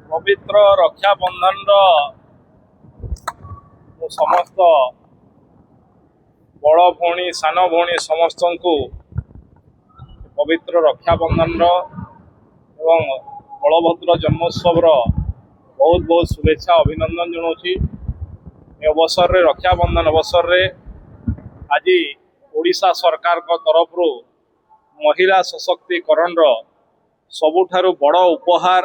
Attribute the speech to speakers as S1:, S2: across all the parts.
S1: पवित्र रक्षाबंधन समस्त बड़ भौणी सान भौणी समस्त को पवित्र रक्षाबंधन एवं बलभद्र जन्मोत्सव बहुत बहुत शुभेच्छा अभिनंदन जनाऊँगी। अवसर रे रक्षाबंधन अवसर रे आज ओडिशा सरकार को तरफ महिला सशक्तिकरण सबुठारु बड़ उपहार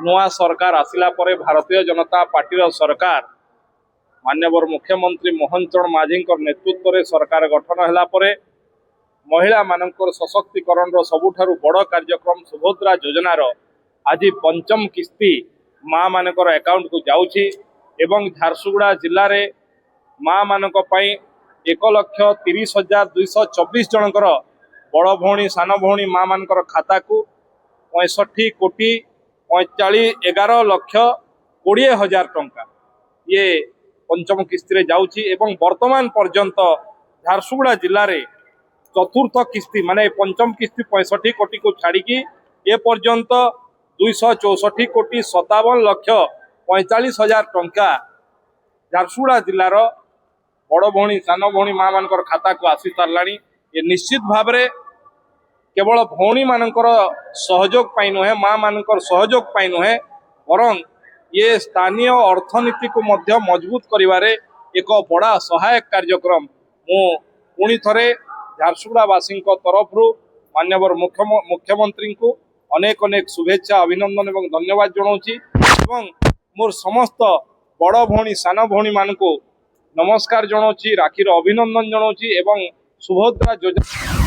S1: नुआ सरकार आसिला परे भारतीय जनता पार्टी सरकार माननीय मुख्यमंत्री मोहन चरण माझी नेतृत्व में सरकार गठन है परे महिला मानकर सशक्तिकरण सबुठारु बड़ कार्यक्रम सुभद्रा योजनार आज पंचम किस्ती माँ मानकर अकाउंट को जाउछि एवं झारसुगुड़ा जिले में माँ मानक 1,30,224 जनकर बड़ भौणी सान भौणी माँ मानकर खाता को 65 कोटी 11,20,000 टंका ये पंचम किस्ती जाउछि एवं वर्तमान पर्यंत झारसुगुड़ा जिले में चतुर्थ किस्ती माने पंचम किस्ती 65 कोटी को छाड़ी ए पर्यंत 264 कोटी 57,45,000 टंका झारसुगुड़ा जिलार बड़ भौणी सान भौणी माँ मानकर खाता को आसी साराणी। ये निश्चित भाव में केवल भौणी मानकर सहयोग पाई नुहे माँ मानकर सहयोग पाई नुहे बरं ये स्थानीय अर्थनीति को मध्य मजबूत करिवारे एक बड़ा सहायक कार्यक्रम मु पुणी थरे झारसुगुड़ावासी तरफ माननीय मुख्यमंत्री को अनेक अनेक शुभेच्छा अभिनंदन एवं धन्यवाद जनाऊँगी एवं मोर समस्त बड़ भौणी सान भौणी मान को नमस्कार जनाऊँगी राखीर अभिनंदन जनाऊँगी एवं सुभद्रा योजना